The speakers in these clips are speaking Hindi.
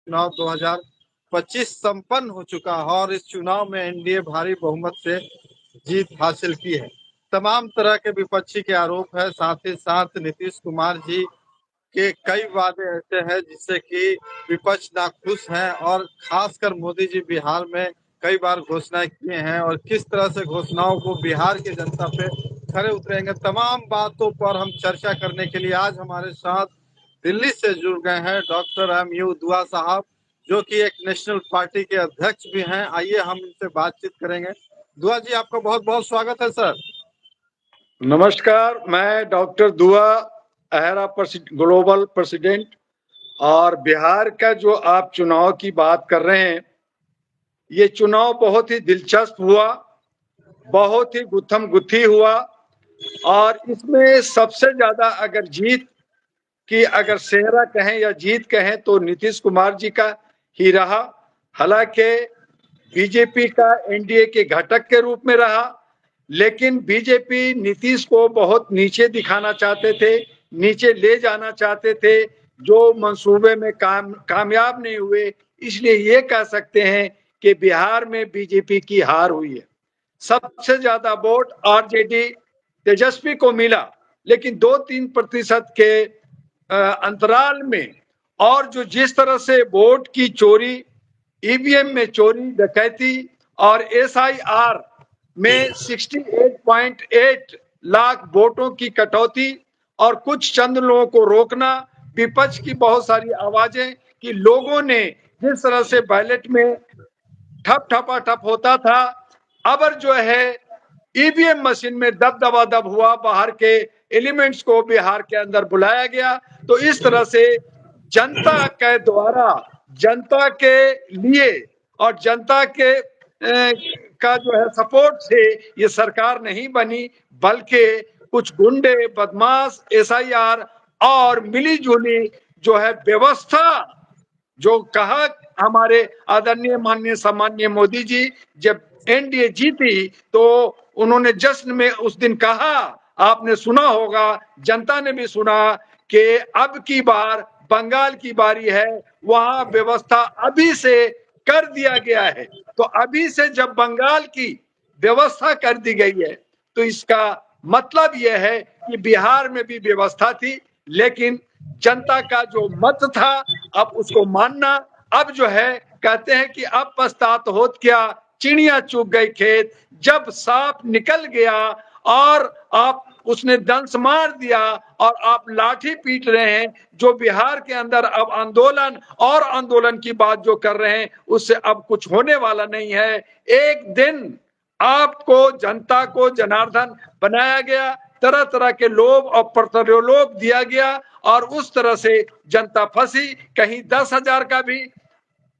चुनाव 2025 संपन्न हो चुका है और इस चुनाव में एनडीए भारी बहुमत से जीत हासिल की है। तमाम तरह के विपक्षी के आरोप है, साथ ही साथ नीतीश कुमार जी के कई वादे ऐसे हैं जिससे कि विपक्ष नाखुश है और खासकर मोदी जी बिहार में कई बार घोषणाएं किए हैं और किस तरह से घोषणाओं को बिहार की जनता पे खरे उतरेंगे। तमाम बातों पर हम चर्चा करने के लिए आज हमारे साथ दिल्ली से जुड़ गए हैं डॉक्टर MU दुआ साहब, जो कि एक नेशनल पार्टी के अध्यक्ष भी हैं। आइए हम इनसे बातचीत करेंगे। दुआ जी, आपका बहुत बहुत स्वागत है सर। नमस्कार, मैं डॉक्टर दुआ अहरा ग्लोबल प्रेसिडेंट। और बिहार का जो आप चुनाव की बात कर रहे हैं, ये चुनाव बहुत ही दिलचस्प हुआ, बहुत ही गुत्थम गुत्थी हुआ और इसमें सबसे ज्यादा अगर जीत की अगर सेहरा कहें या जीत कहें तो नीतीश कुमार जी का ही रहा। हालांकि बीजेपी का एनडीए के घटक के रूप में रहा, लेकिन बीजेपी नीतीश को बहुत नीचे दिखाना चाहते थे, नीचे ले जाना चाहते थे, जो मंसूबे में कामयाब नहीं हुए। इसलिए ये कह सकते हैं कि बिहार में बीजेपी की हार हुई है। सबसे ज्यादा वोट आरजेडी तेजस्वी को मिला, लेकिन 2-3% के अंतराल में। और जो जिस तरह से वोट की चोरी, ईवीएम में चोरी डकैती और एसआईआर में 68.8 लाख वोटों की कटौती और कुछ चंद लोगों को रोकना, विपक्ष की बहुत सारी आवाजें कि लोगों ने जिस तरह से बैलेट में ठप ठपा ठप होता था, अब जो है ईवीएम मशीन में दब हुआ, बाहर के एलिमेंट्स को बिहार के अंदर बुलाया गया। तो इस तरह से जनता के द्वारा, जनता के लिए और जनता के का जो है सपोर्ट से ये सरकार नहीं बनी, बल्कि कुछ गुंडे, बदमाश, एसआईआर और मिली जुली जो है व्यवस्था, जो कहा हमारे आदरणीय माननीय सम्माननीय मोदी जी जब एनडीए जीती तो उन्होंने जश्न में उस दिन कहा, आपने सुना होगा, जनता ने भी सुना कि अब की बार बंगाल की बारी है, वहां व्यवस्था अभी से कर दिया गया है। तो अभी से जब बंगाल की व्यवस्था कर दी गई है तो इसका मतलब यह है कि बिहार में भी व्यवस्था थी, लेकिन जनता का जो मत था अब उसको मानना। अब जो है कहते हैं कि अब पछतात होत क्या, चिड़िया चुग गई खेत। जब सांप निकल गया और आप उसने दंश मार दिया और आप लाठी पीट रहे हैं, जो बिहार के अंदर अब आंदोलन और आंदोलन की बात जो कर रहे हैं उससे अब कुछ होने वाला नहीं है। एक दिन आपको, जनता को जनार्दन बनाया गया, तरह तरह के लोभ और प्रलोभ दिया गया और उस तरह से जनता फंसी। कहीं 10,000 का भी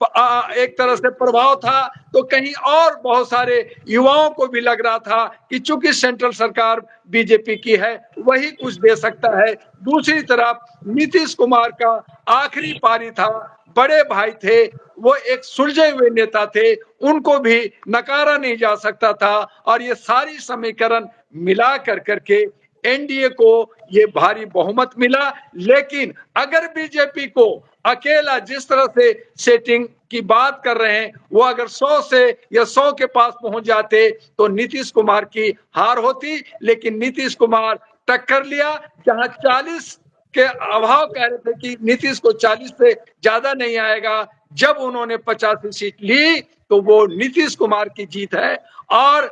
एक तरह से प्रभाव था, तो कहीं और बहुत सारे युवाओं को भी लग रहा था कि चूंकि सेंट्रल सरकार बीजेपी की है वही कुछ दे सकता है। दूसरी तरफ नीतीश कुमार का आखिरी पारी था, बड़े भाई थे, वो एक सुलझे हुए नेता थे, उनको भी नकारा नहीं जा सकता था। और ये सारी समीकरण मिला कर करके एनडीए को ये भारी बहुमत मिला। लेकिन अगर बीजेपी को अकेला जिस तरह से सेटिंग की बात कर रहे हैं, वो अगर 100 से या 100 के पास पहुंच जाते तो नीतीश कुमार की हार होती। लेकिन नीतीश कुमार टक्कर लिया, जहां 40 के अभाव कह रहे थे कि नीतीश को 40 से ज्यादा नहीं आएगा, जब उन्होंने 85 सीट ली तो वो नीतीश कुमार की जीत है। और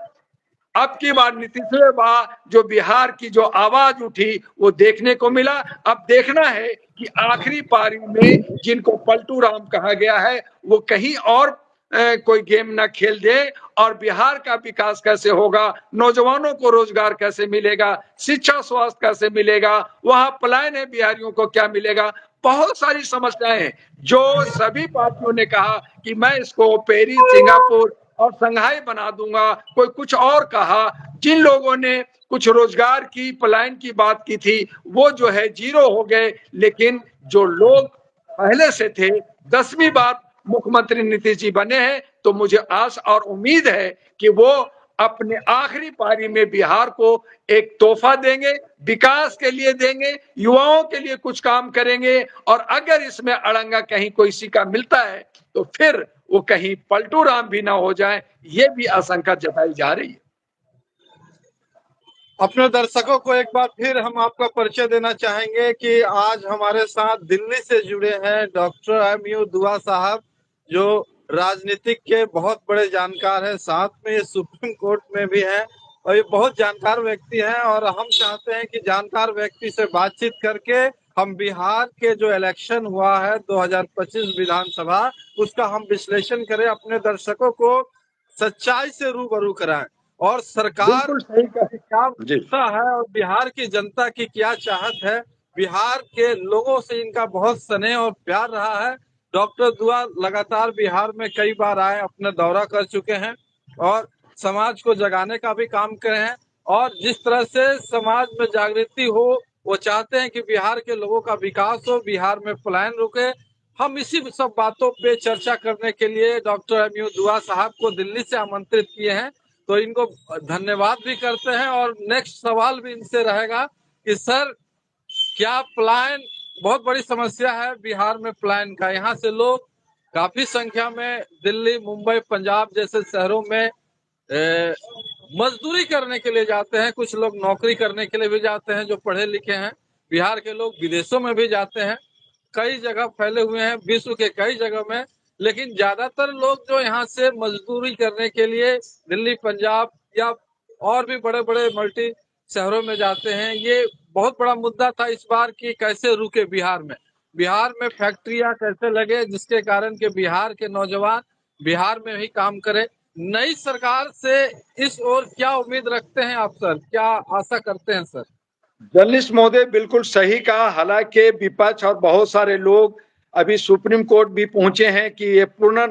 अब की बार नीतीश बार जो बिहार की जो आवाज उठी वो देखने को मिला। अब देखना है कि आखिरी पारी में जिनको पलटू राम कहा गया है वो कहीं और कोई गेम ना खेल दे और बिहार का विकास कैसे होगा, नौजवानों को रोजगार कैसे मिलेगा, शिक्षा स्वास्थ्य कैसे मिलेगा, वहां पलायन है बिहारियों को क्या मिलेगा। बहुत सारी समस्याएं हैं जो सभी पार्टियों ने कहा कि मैं इसको पेरिस, सिंगापुर और संघाई बना दूंगा, कोई कुछ और कहा। जिन लोगों ने कुछ रोजगार की, पलायन की बात की थी वो जो है जीरो हो गए। लेकिन जो लोग पहले से थे, 10वीं बार मुख्यमंत्री नीतीश जी बने हैं, तो मुझे आस और उम्मीद है कि वो अपने आखिरी पारी में बिहार को एक तोहफा देंगे, विकास के लिए देंगे, युवाओं के लिए कुछ काम करेंगे। और अगर इसमें अड़ंगा कहीं कोई सी का मिलता है तो फिर वो कहीं पलटू राम भी ना हो जाए, ये भी आशंका जताई जा रही है। अपने दर्शकों को एक बार फिर हम आपका परिचय देना चाहेंगे कि आज हमारे साथ दिल्ली से जुड़े हैं डॉक्टर एमयू दुआ साहब, जो राजनीतिक के बहुत बड़े जानकार हैं, साथ में ये सुप्रीम कोर्ट में भी हैं और ये बहुत जानकार व्यक्ति हैं। और हम चाहते हैं कि जानकार व्यक्ति से बातचीत करके हम बिहार के जो इलेक्शन हुआ है 2025 विधानसभा, उसका हम विश्लेषण करें, अपने दर्शकों को सच्चाई से रूबरू कराएं और सरकार बिल्कुल सही क्या जी। मनसा है और बिहार की जनता की क्या चाहत है। बिहार के लोगों से इनका बहुत स्नेह और प्यार रहा है। डॉक्टर दुआ लगातार बिहार में कई बार आए, अपना दौरा कर चुके हैं और समाज को जगाने का भी काम करे हैं। और जिस तरह से समाज में जागृति हो, वो चाहते हैं कि बिहार के लोगों का विकास हो, बिहार में पलायन रुके। हम इसी सब बातों पे चर्चा करने के लिए डॉक्टर एमयू दुआ साहब को दिल्ली से आमंत्रित किए हैं, तो इनको धन्यवाद भी करते हैं। और नेक्स्ट सवाल भी इनसे रहेगा कि सर, क्या पलायन बहुत बड़ी समस्या है बिहार में, पलायन का। यहाँ से लोग काफी संख्या में दिल्ली, मुंबई, पंजाब जैसे शहरों में मजदूरी करने के लिए जाते हैं, कुछ लोग नौकरी करने के लिए भी जाते हैं जो पढ़े लिखे हैं। बिहार के लोग विदेशों में भी जाते हैं, कई जगह फैले हुए हैं विश्व के कई जगह में। लेकिन ज्यादातर लोग जो यहाँ से मजदूरी करने के लिए दिल्ली, पंजाब या और भी बड़े बड़े मल्टी शहरों में जाते हैं। ये बहुत बड़ा मुद्दा था इस बार कि कैसे रुके बिहार में, बिहार में फैक्ट्रियां कैसे लगे जिसके कारण के बिहार के नौजवान बिहार में ही काम करें। नई सरकार से इस ओर क्या उम्मीद रखते हैं आप सर, क्या आशा करते हैं सर? जर्नलिस्ट महोदय बिल्कुल सही कहा। हालांकि विपक्ष और बहुत सारे लोग अभी सुप्रीम कोर्ट भी पहुंचे हैं कि ये पूर्ण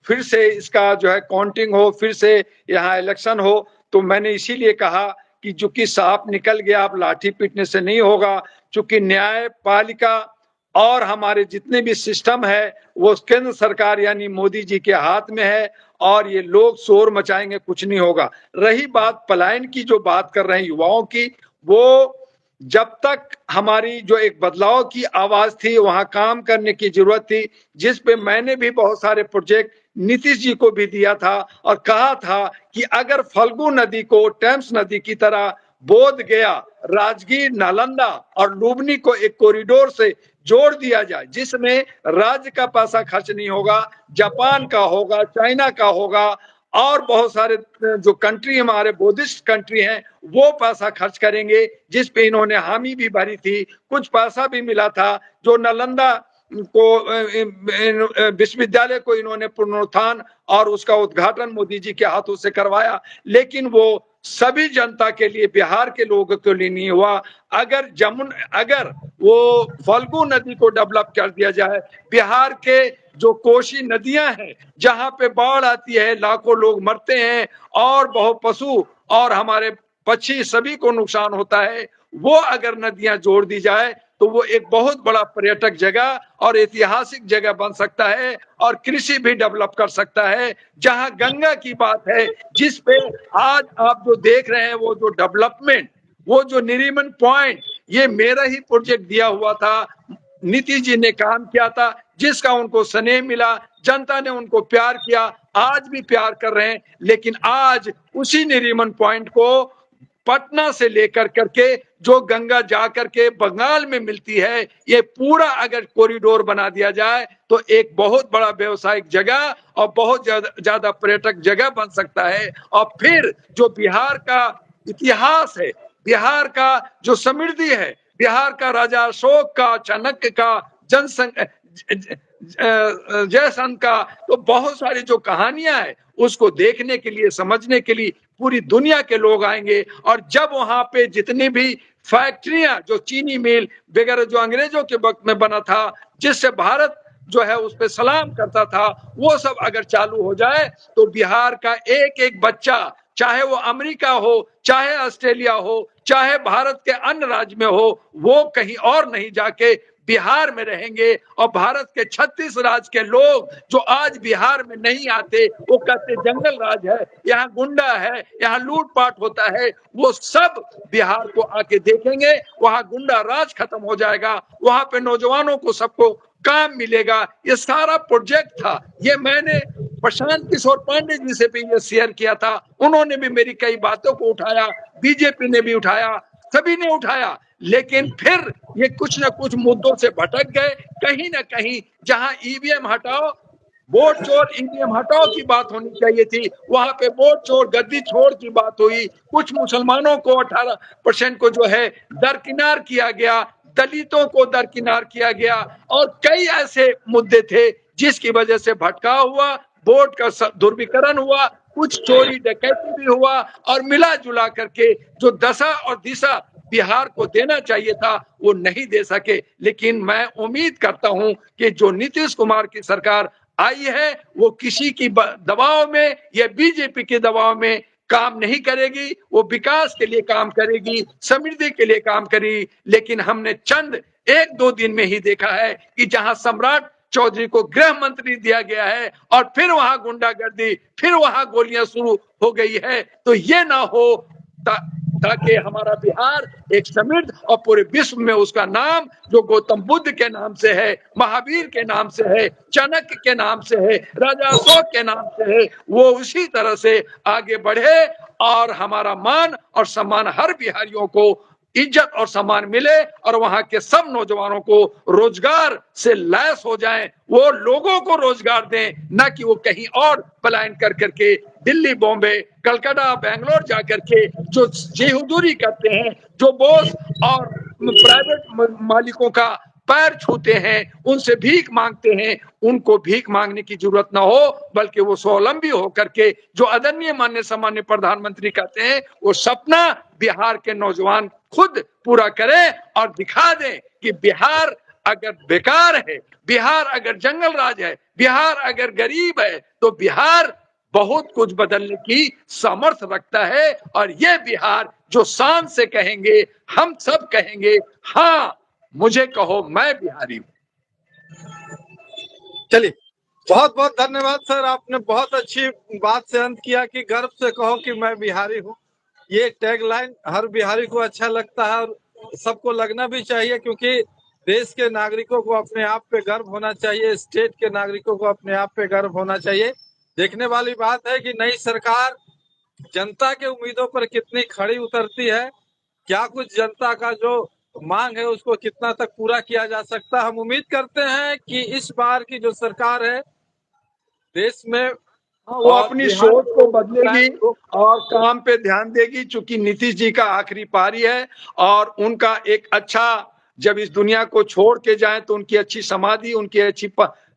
फिर से इसका जो है काउंटिंग हो, फिर से यहाँ इलेक्शन हो। तो मैंने इसीलिए कहा कि चूंकि सांप निकल गया, अब लाठी पीटने से नहीं होगा। चूंकि न्यायपालिका और हमारे जितने भी सिस्टम है वो केंद्र सरकार यानी मोदी जी के हाथ में है, और ये लोग शोर मचाएंगे कुछ नहीं होगा। रही बात पलायन की, जो बात कर रहे हैं युवाओं की, वो जब तक हमारी जो एक बदलाव की आवाज थी, वहां काम करने की जरूरत थी, जिस पे मैंने भी बहुत सारे प्रोजेक्ट नीतीश जी को भी दिया था और कहा था कि अगर फल्गु नदी को टेम्स नदी की तरह बोध गया, राजगीर, नालंदा और लुबनी को एक कॉरिडोर से जोड़ दिया जाए, जिसमें राज्य का पैसा खर्च नहीं होगा, जापान का होगा, चाइना का होगा और बहुत सारे जो कंट्री हमारे बुद्धिस्ट कंट्री हैं वो पैसा खर्च करेंगे, जिस पे इन्होंने हामी भी भरी थी। कुछ पैसा भी मिला था जो नालंदा को विश्वविद्यालय को इन्होंने पुनरुत्थान और उसका उद्घाटन मोदी जी के हाथों से करवाया, लेकिन वो सभी जनता के लिए, बिहार के लोगों के लिए नहीं हुआ। अगर वो फल्गु नदी को डेवलप कर दिया जाए, बिहार के जो कोसी नदियां हैं जहां पे बाढ़ आती है, लाखों लोग मरते हैं और बहुत पशु और हमारे पक्षी सभी को नुकसान होता है, वो अगर नदियां जोड़ दी जाए तो वो एक बहुत बड़ा पर्यटक जगह और ऐतिहासिक जगह बन सकता है और कृषि भी डेवलप कर सकता है। जहां गंगा की बात है, जिस पे आज आप जो देख रहे हैं वो जो डेवलपमेंट, वो जो निरीमन पॉइंट, ये मेरा ही प्रोजेक्ट दिया हुआ था, नीतीश जी ने काम किया था, जिसका उनको स्नेह मिला, जनता ने उनको प्यार किया, आज भी प्यार कर रहे हैं। लेकिन आज उसी निरीमन पॉइंट को पटना से लेकर करके जो गंगा जा करके बंगाल में मिलती है, ये पूरा अगर कॉरिडोर बना दिया जाए तो एक बहुत बड़ा व्यवसायिक जगह और बहुत ज्यादा पर्यटक जगह बन सकता है। और फिर जो बिहार का इतिहास है, बिहार का जो समृद्धि है, बिहार का राजा अशोक का, चाणक्य का, जनसंघ जयसन का, तो बहुत सारी जो कहानियां हैं उसको देखने के लिए, समझने के लिए पूरी दुनिया के लोग आएंगे। और जब वहां पे जितनी भी फैक्ट्रियां, जो चीनी मिल वगैरह जो अंग्रेजों के वक्त में बना था, जिससे भारत जो है उस पर सलाम करता था, वो सब अगर चालू हो जाए तो बिहार का एक एक बच्चा, चाहे वो अमेरिका हो, चाहे ऑस्ट्रेलिया हो, चाहे भारत के अन्य राज्य में हो, वो कहीं और नहीं जाके बिहार में रहेंगे और भारत के 36 राज्य के लोग जो आज बिहार में नहीं आते, वो कहते जंगल राज है, यहाँ गुंडा है, यहाँ लूटपाट होता है, वो सब बिहार को आके देखेंगे। वहां गुंडा राज खत्म हो जाएगा, वहां पे नौजवानों को सबको काम मिलेगा। ये सारा प्रोजेक्ट था। ये मैंने प्रशांत किशोर पांडे जी से भी ये शेयर किया था, उन्होंने भी मेरी कई बातों को उठाया, बीजेपी ने भी उठाया, सभी ने उठाया, लेकिन फिर ये कुछ ना कुछ मुद्दों से भटक गए। कहीं ना कहीं जहां ईवीएम हटाओ, वोट चोर ईवीएम हटाओ की बात होनी चाहिए थी, वहां पे वोट चोर गद्दी छोड़ की बात हुई। कुछ मुसलमानों को 18% को जो है दरकिनार किया गया, दलितों को दरकिनार किया गया, और कई ऐसे मुद्दे थे जिसकी वजह से भटकाव हुआ, वोट का दुर्विकरण हुआ, कुछ चोरी डकैती भी हुआ, और मिला जुला करके जो दशा और दिशा बिहार को देना चाहिए था वो नहीं दे सके। लेकिन मैं उम्मीद करता हूं कि जो नीतीश कुमार की सरकार आई है वो किसी की दबाव में या बीजेपी के दबाव में काम नहीं करेगी, वो विकास के लिए काम करेगी, समृद्धि के लिए काम करेगी। लेकिन हमने चंद 1-2 दिन में ही देखा है कि जहां सम्राट चौधरी को गृह मंत्री दिया गया है और फिर वहां गुंडागर्दी, फिर वहां गोलियां शुरू हो गई है। तो ये ना हो ताकि हमारा बिहार एक समृद्ध और पूरे विश्व में उसका नाम जो गौतम बुद्ध के नाम से है, महावीर के नाम से है, चाणक्य के नाम से है, राजा अशोक के नाम से है, वो उसी तरह से आगे बढ़े और हमारा मान और सम्मान हर बिहारियों को इज्जत और सम्मान मिले और वहां के सब नौजवानों को रोजगार से लैस हो जाएं, वो लोगों को रोजगार दें, ना कि वो कहीं और पलायन कर करके दिल्ली, बॉम्बे, कलकत्ता, बेंगलोर जाकर के जो जेहुदूरी करते हैं, जो बॉस और प्राइवेट मालिकों का पैर छूते हैं, उनसे भीख मांगते हैं, उनको भीख मांगने की जरूरत ना हो, बल्कि वो स्वावलंबी होकर के जो आदरणीय माननीय सम्माननीय प्रधानमंत्री कहते हैं, वो सपना बिहार के नौजवान खुद पूरा करें और दिखा दें कि बिहार अगर बेकार है, बिहार अगर जंगल राज है, बिहार अगर गरीब है, तो बिहार बहुत कुछ बदलने की सामर्थ्य रखता है। और ये बिहार जो शान से कहेंगे, हम सब कहेंगे हाँ मुझे कहो मैं बिहारी हूं। चलिए, बहुत बहुत धन्यवाद सर, आपने बहुत अच्छी बात से अंत किया कि गर्व से कहो कि मैं बिहारी हूँ। ये टैगलाइन हर बिहारी को अच्छा लगता है और सबको लगना भी चाहिए, क्योंकि देश के नागरिकों को अपने आप पे गर्व होना चाहिए, स्टेट के नागरिकों को अपने आप पे गर्व होना चाहिए। देखने वाली बात है कि नई सरकार जनता के उम्मीदों पर कितनी खड़ी उतरती है, क्या कुछ जनता का जो मांग है उसको कितना तक पूरा किया जा सकता है। हम उम्मीद करते हैं कि इस बार की जो सरकार है देश में वो अपनी सोच को बदलेगी और काम पे ध्यान देगी, चूंकि नीतीश जी का आखिरी पारी है और उनका एक अच्छा, जब इस दुनिया को छोड़ के जाएं तो उनकी अच्छी समाधि, उनकी अच्छी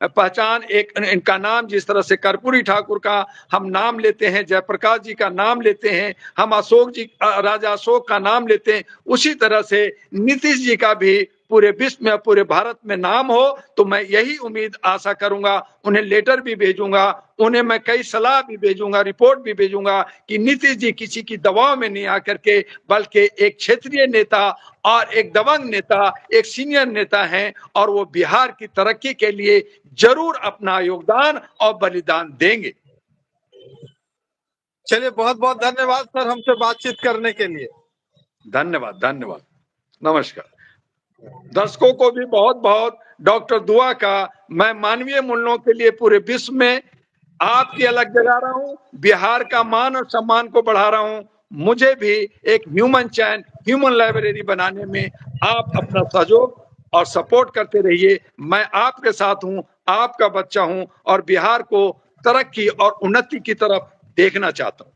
पहचान, एक इनका नाम जिस तरह से कर्पूरी ठाकुर का हम नाम लेते हैं, जयप्रकाश जी का नाम लेते हैं, हम अशोक जी, राजा अशोक का नाम लेते हैं, उसी तरह से नीतीश जी का भी पूरे विश्व में, पूरे भारत में नाम हो। तो मैं यही उम्मीद आशा करूंगा, उन्हें लेटर भी भेजूंगा, उन्हें मैं कई सलाह भी भेजूंगा, रिपोर्ट भी भेजूंगा कि नीतीश जी किसी की दबाव में नहीं आकर के, बल्कि एक क्षेत्रीय नेता और एक दबंग नेता, एक सीनियर नेता हैं और वो बिहार की तरक्की के लिए जरूर अपना योगदान और बलिदान देंगे। चलिए, बहुत बहुत धन्यवाद सर हमसे बातचीत करने के लिए। धन्यवाद, धन्यवाद, नमस्कार। दर्शकों को भी बहुत बहुत डॉक्टर दुआ का मैं मानवीय मूल्यों के लिए पूरे विश्व में आपकी अलग जगा रहा हूं, बिहार का मान और सम्मान को बढ़ा रहा हूं। मुझे भी एक ह्यूमन चैन, ह्यूमन लाइब्रेरी बनाने में आप अपना सहयोग और सपोर्ट करते रहिए। मैं आपके साथ हूं, आपका बच्चा हूं और बिहार को तरक्की और उन्नति की तरफ देखना चाहता हूं।